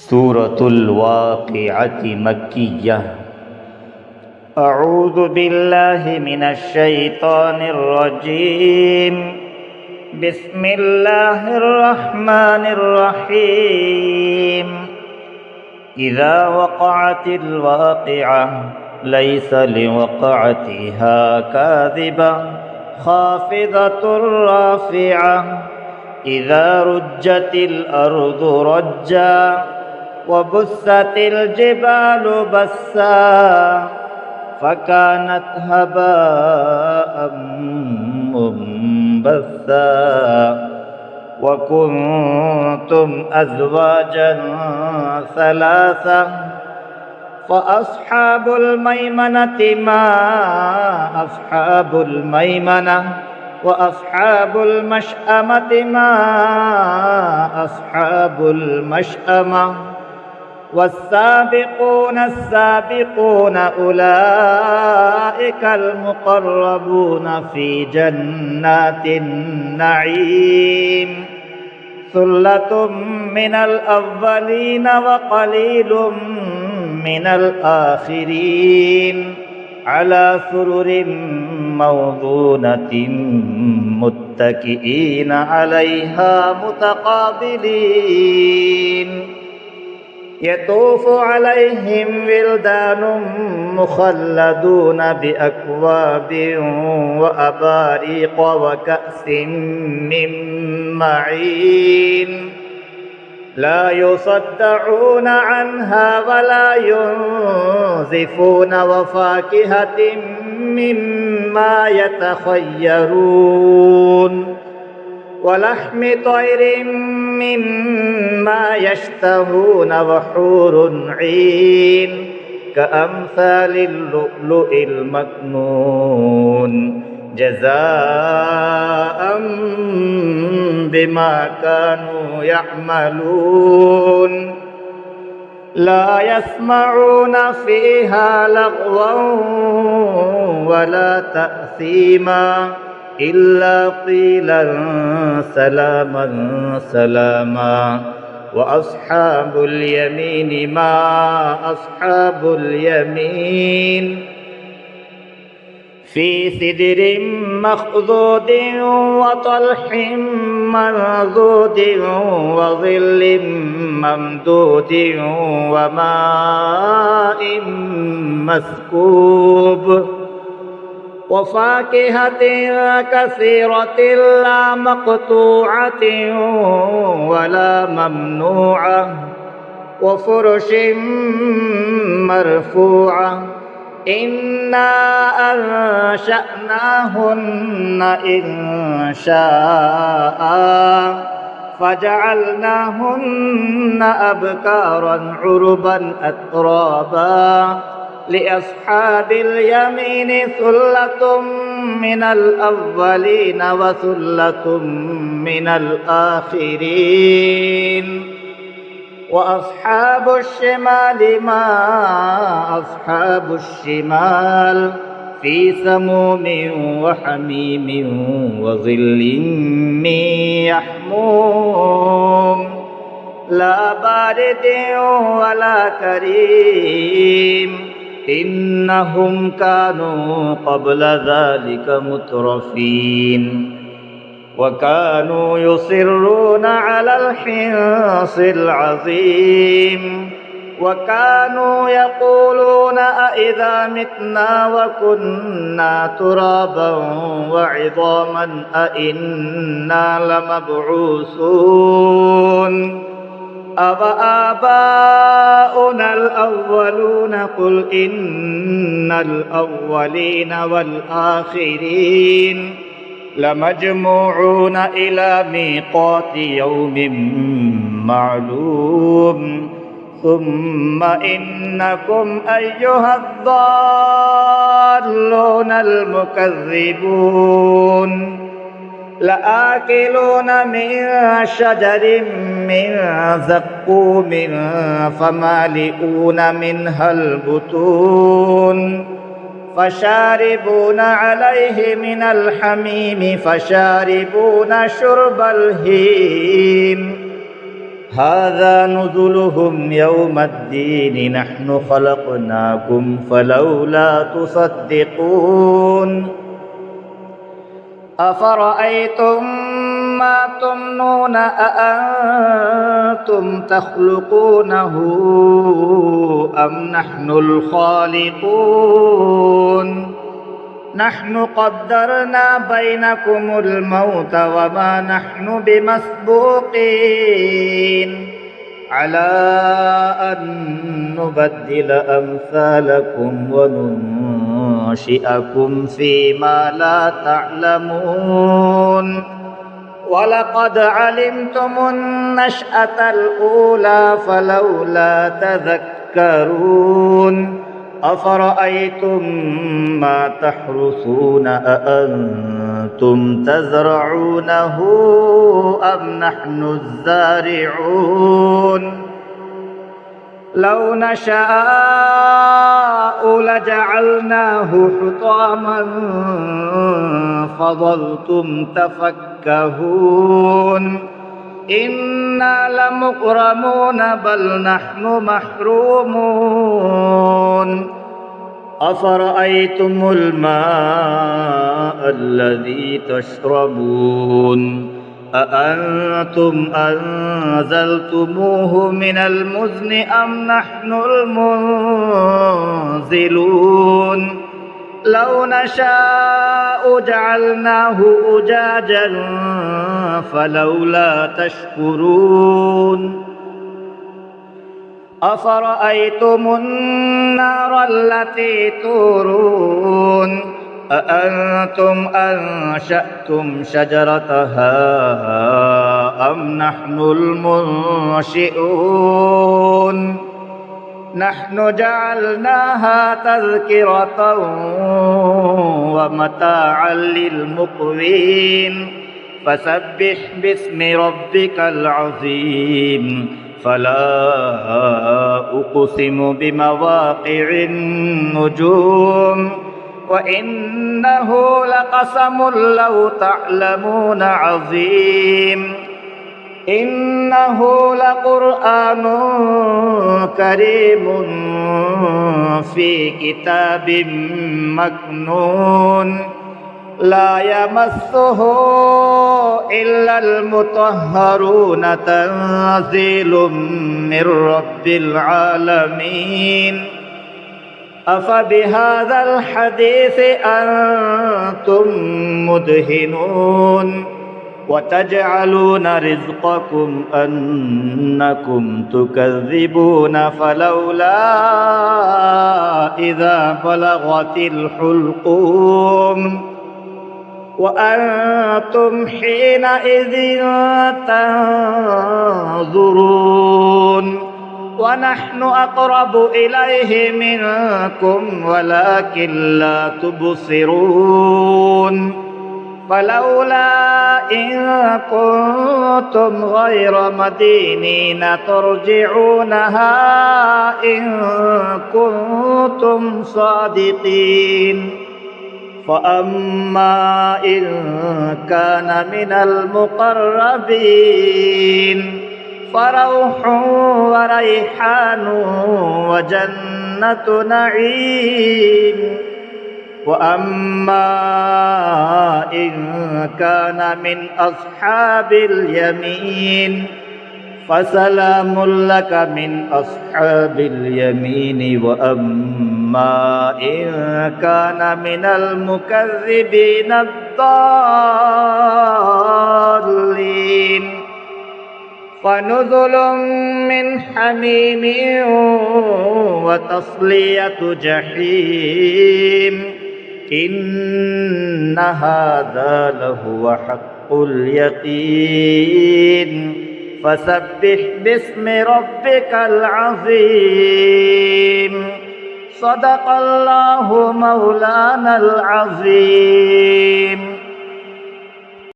सूरतुल वाक़िअत मक्किय्या। अऊज़ु बिल्लाहि मिनश शैतानिर रजीम। बिस्मिल्लाहिर रहमानिर रहीम। इज़ा वक़अतिल वाक़िअ लैसा लिवक़अतिहा काज़िबा ख़ाफ़िज़तुर राफ़िअ। इज़ा रुज्जतिल अर्ज़ु रज्जा वबुस्सतिल जिबालु बस्सा फ़कानत हबाअम मुंबस्सा वकुंतुम अज़वाजन सलासा फ़अस्हाबुल मैमनति मा अस्हाबुल मैमना वअस्हाबुल मशअमति मा अस्हाबुल मशअमा वस्साबिक़ून अस्साबिक़ून उलाइकल मुक़र्रबून फ़ी जन्नातिन नईम। सुल्लतुम मिनल अव्वलीन व क़लीलुम मिनल आखिरीन अला सुरुरिन मौज़ूनतिन मुत्तकिईन अलैहा मुतक़ाबिलीन। यतूफ़ु अलैहिम विल्दानुम मुख़ल्लदून बिअक्वाबिन व अबारीक़ व कअसिन मिन मईन। ला युसद्दऊन अन्हा वला युनज़िफून व फ़ाकिहतिन मिम्मा यतख़य्यरून वलहमि तैरिन मिम्मा यश्तहून वहूरुन ईन कअम्सालिल लुअलुइल मक्नून जज़ाअन बिमा कानू यअमलून। ला यस्मऊन फ़ीहा लग़वन वला तअसीमा इल्ला क़ीलन सलामन सलामा व अस्हाबुल यमीन मा अस्हाबुल यमीन। फ़ी सिदरिन मख़ज़ूदिन व तल्हिन मंज़ूदिन व ज़िल्लिन ममदूदिन व माइन मस्कूब व फ़ाकिहतिन कसीरतिन ला मक़तूअतिन वला ममनूअ व फ़ुरुशिन मरफ़ूअ। इन्ना अंशअनाहुन्न इंशाअ फ़जअलनाहुन्न अबकारन उरुबन अतराबा। लिअस्हाबिल यमीन सुल्लतुम मिनल अव्वलीन व सुल्लतुम मिनल आखिरीन वअस्हाबुश शिमालि मा अस्हाबुश शिमाल। फ़ी समूमिन व हमीमिन व ज़िल्लिन मिन यहमूम ला बारिदिन वला करीम। इन्नहुम कानू क़ब्ल ज़ालिक मुत्रफ़ीन व कानू युसिर्रून अलल हिंसिल अज़ीम व कानू यक़ूलून अइज़ा मितना व कुन्ना तुराबन व इज़ामन अइन्ना लमबऊसून अव आबाउनल अव्वलून कुल इन्नल अव्वलीन वल आखिरीन लमजमूऊन इला मीक़ाति यौमिन मालूम। सुम्मा इन्नकुम अय्युहद्दाल्लूनल मुकज़्ज़िबून लआकिलून मिन शजरिन मिन ज़क़्क़ूमिन फ़मालिऊन मिनहल बुतून फ़शारिबून अलैहि मिनल हमीम फ़शारिबून शुर्बल हीम هذا نزلهم يوم الدين نحن خلقناكم فلولا تصدقون أفرأيتم ما تمنون أأنتم تخلقونه أم نحن الخالقون نحن قدرنا بينكم الموت وما نحن بمسبوقين على أن نبدل أمثالكم وننشئكم فيما لا تعلمون ولقد علمتم النشأة الأولى فلولا تذكرون أفرأيتم ما تحرثون أأنتم تزرعونه أم نحن الزارعون لو نشاء لجعلناه حطاما فظلتم تفكهون إنا لمغرمون بل نحن محرومون أفرأيتم الماء الذي تشربون أأنتم أنزلتموه من المزن أم نحن المنزلون لو نشاء جعلناه أجاجا فلولا تشكرون أفرأيتم النار التي تورون أأنتم أنشأتم شجرتها أم نحن المنشئون نحن جعلناها تذكرة ومتاعا للمقوين فسبح باسم ربك العظيم فلا أقسم بمواقع النجوم وإنه لقسم لو تعلمون عظيم إنه لقرآن كريم في كتاب مكنون لا يمسه إلا المطهرون تنزيل من رب العالمين أفبهذا الحديث أنتم مدهنون وتجعلون رزقكم أنكم تكذبون فلولا إذا بلغت الحلقوم وأنتم حينئذ تنظرون ونحن أقرب إليه منكم ولكن لا تبصرون فلولا إن كنتم غير مدينين ترجعونها إن كنتم صادقين فأما إن كان من المقربين فروح وريحان وجنة نعيم وأما إن كان من أصحاب اليمين فسلام لك من أصحاب اليمين وأما إن كان من المكذبين الضالين فنزل من حميم وتصلية جحيم إن هذا لهو حق اليقين فسبح باسم ربك العظيم صدق الله مولانا العظيم